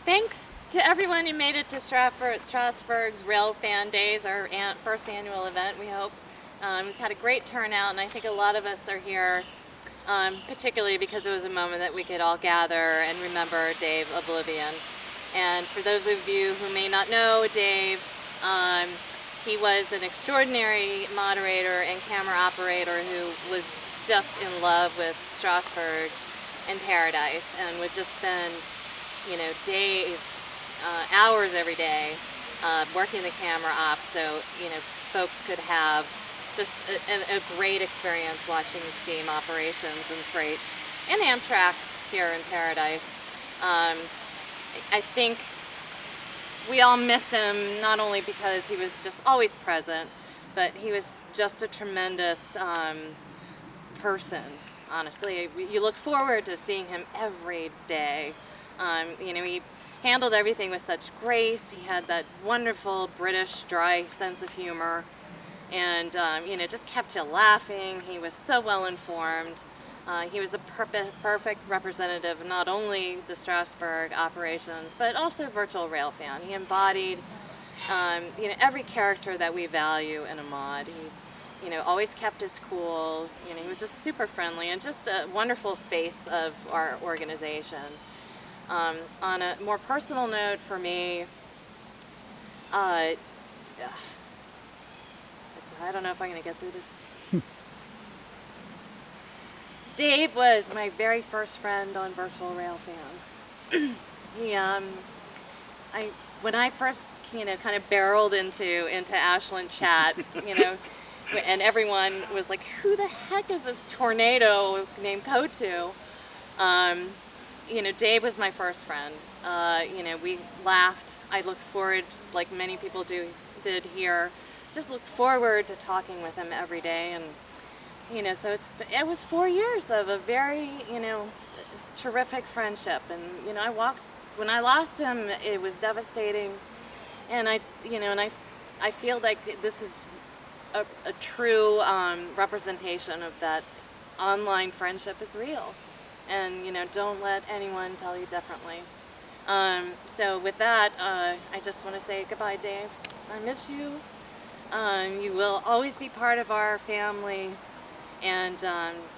Thanks to everyone who made it to Strasburg's Railfan Days, our first annual event, we hope. We've had a great turnout, and I think a lot of us are here particularly because it was a moment that we could all gather and remember Dave Oblivion. And for those of you who may not know Dave, he was an extraordinary moderator and camera operator who was just in love with Strasburg and Paradise, and would just spend, you know, days, hours every day working the camera ops, so, you know, folks could have just a great experience watching the steam operations and freight and Amtrak here in Paradise. I think we all miss him, not only because he was just always present, but he was just a tremendous person, honestly. You look forward to seeing him every day. You know, he handled everything with such grace. He had that wonderful British dry sense of humor, and you know, just kept you laughing. He was so well informed. He was a perfect representative of not only the Strasburg operations, but also virtual Railfan. He embodied you know, every character that we value in a mod. He, you know, always kept his cool. You know, he was just super friendly and just a wonderful face of our organization. On a more personal note for me, I don't know if I'm going to get through this. Dave was my very first friend on Virtual Railfan. He, when I first, you know, kind of barreled into Ashland chat, you know, and everyone was like, who the heck is this tornado named Kotu? You know, Dave was my first friend. You know, we laughed. I looked forward, like many people did here, just looked forward to talking with him every day. And, you know, so it was 4 years of a very, you know, terrific friendship. And, you know, when I lost him, it was devastating. And you know, and I feel like this is a true representation of that online friendship is real. And, you know, don't let anyone tell you differently. So with that, I just want to say goodbye, Dave. I miss you. You will always be part of our family, and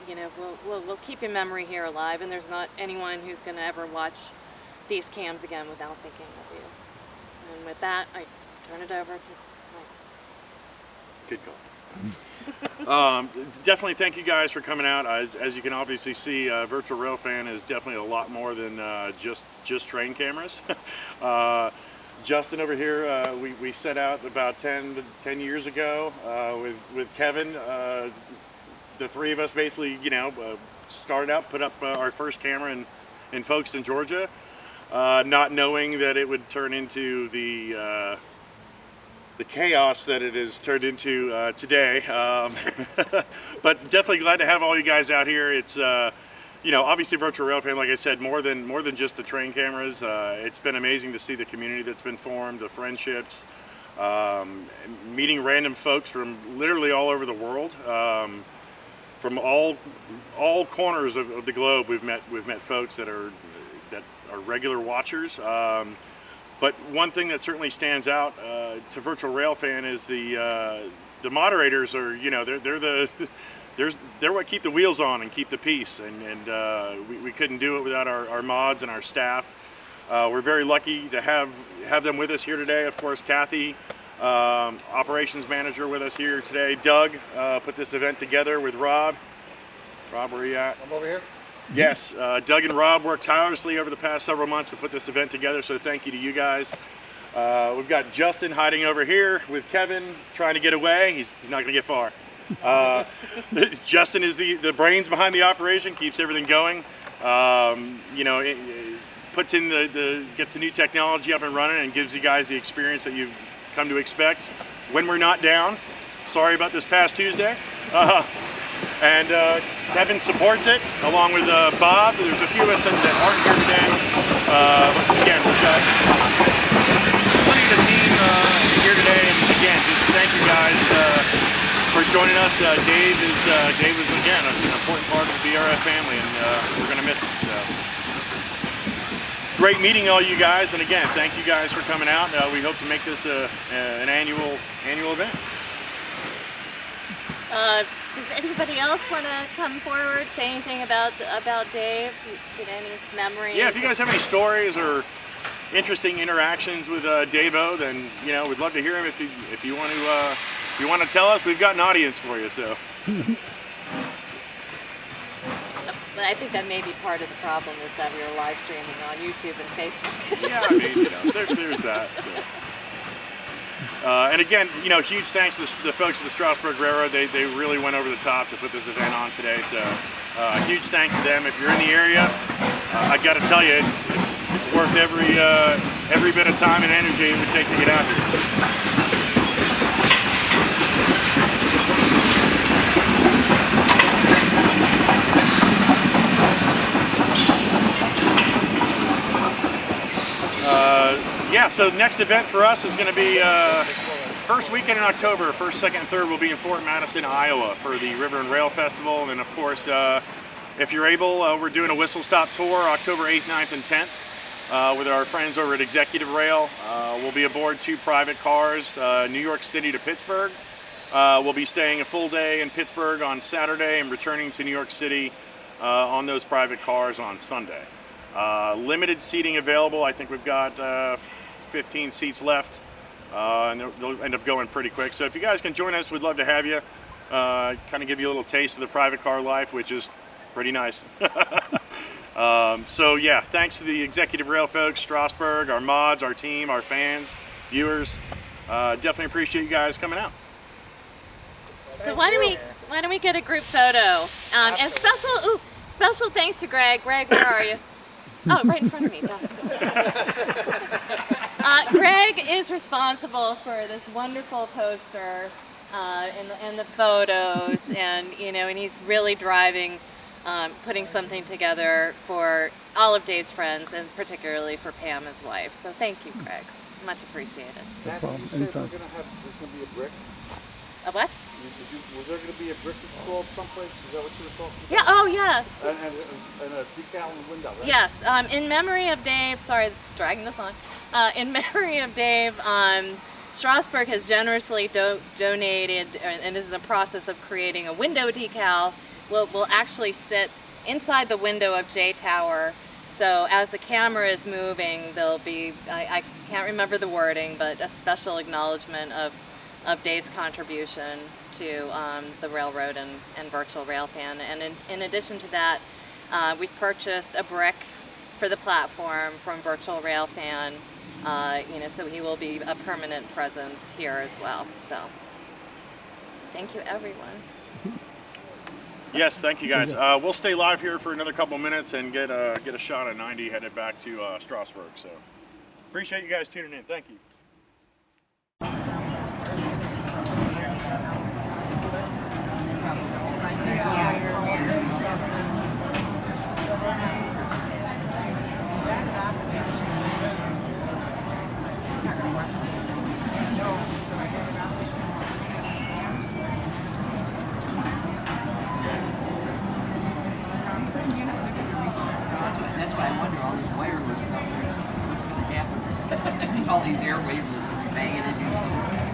you know, we'll keep your memory here alive. And there's not anyone who's going to ever watch these cams again without thinking of you. And with that, I turn it over to Mike. Good call. Definitely thank you guys for coming out. As you can obviously see, Virtual Railfan is definitely a lot more than just train cameras. Justin over here, we set out about 10 years ago with Kevin. The three of us basically, you know, started out, put up our first camera in Folkestone, Georgia, not knowing that it would turn into the chaos that it has turned into today. But definitely glad to have all you guys out here. It's you know, obviously Virtual Railfan, like I said, more than just the train cameras. It's been amazing to see the community that's been formed, the friendships, meeting random folks from literally all over the world, from all corners of the globe. We've met folks that are regular watchers. But one thing that certainly stands out to Virtual Railfan is the moderators are, you know, they're they're what keep the wheels on and keep the peace, and we couldn't do it without our mods and our staff. We're very lucky to have them with us here today. Of course, Kathy, operations manager, with us here today. Doug put this event together with Rob. Rob, where are you at? I'm over here. Yes, Doug and Rob worked tirelessly over the past several months to put this event together, so thank you to you guys. We've got Justin hiding over here with Kevin, trying to get away. He's not going to get far. Justin is the brains behind the operation, keeps everything going. You know, puts in gets the new technology up and running and gives you guys the experience that you've come to expect when we're not down. Sorry about this past Tuesday. And Kevin supports it, along with Bob. There's a few of us that aren't here today. But again, we've got plenty of the team here today. And again, just thank you guys for joining us. Dave is again an important part of the BRF family, and we're going to miss him. So great meeting all you guys, and again, thank you guys for coming out. We hope to make this an annual event. Does anybody else want to come forward, say anything about Dave? Get any memories? Yeah, if you guys have any stories or interesting interactions with Dave-O, then you know we'd love to hear him. If you want to tell us, we've got an audience for you. So. But I think that may be part of the problem, is that we were live streaming on YouTube and Facebook. Yeah, I mean, you know, there's that. So. And again, you know, huge thanks to the folks at the Strasburg Railroad. They really went over the top to put this event on today. So huge thanks to them. If you're in the area, I got to tell you, it's worth every bit of time and energy it would take to get out here. Yeah, so next event for us is going to be first weekend in October. First, second, and third will be in Fort Madison, Iowa for the River and Rail Festival. And then, of course, if you're able, we're doing a whistle stop tour October 8th, 9th, and 10th with our friends over at Executive Rail. We'll be aboard 2 private cars, New York City to Pittsburgh. We'll be staying a full day in Pittsburgh on Saturday and returning to New York City on those private cars on Sunday. Limited seating available. I think we've got 15 seats left, and they'll end up going pretty quick. So if you guys can join us, we'd love to have you. Kind of give you a little taste of the private car life, which is pretty nice. So yeah, thanks to the Executive Rail folks, Strasburg, our mods, our team, our fans, viewers. Definitely appreciate you guys coming out. So why don't we get a group photo? And special thanks to Greg. Greg, where are you? Oh, right in front of me. Greg is responsible for this wonderful poster and the photos, and you know, and he's really driving, putting something together for all of Dave's friends, and particularly for Pam, his wife. So thank you, Greg. Much appreciated. No problem. Anytime. There's going to be a brick. A what? Was there going to be a brick installed someplace? Is that what you were talking about? Yeah. Oh, yes. And a decal in the window, right? Yes. In memory of Dave. Sorry, dragging this on. In memory of Dave, Strasburg has generously donated and is in the process of creating a window decal. Will actually sit inside the window of J Tower. So as the camera is moving, there'll be, I can't remember the wording, but a special acknowledgement of Dave's contribution to the railroad and virtual Railfan. And in addition to that, we've purchased a brick for the platform from virtual Railfan, you know, so he will be a permanent presence here as well. So thank you, everyone. Yes, thank you guys. We'll stay live here for another couple minutes and get a shot of 90 headed back to Strasburg. So appreciate you guys tuning in. Thank you. That's why I wonder all this wireless stuff. What's going to happen? All these airwaves are banging into you.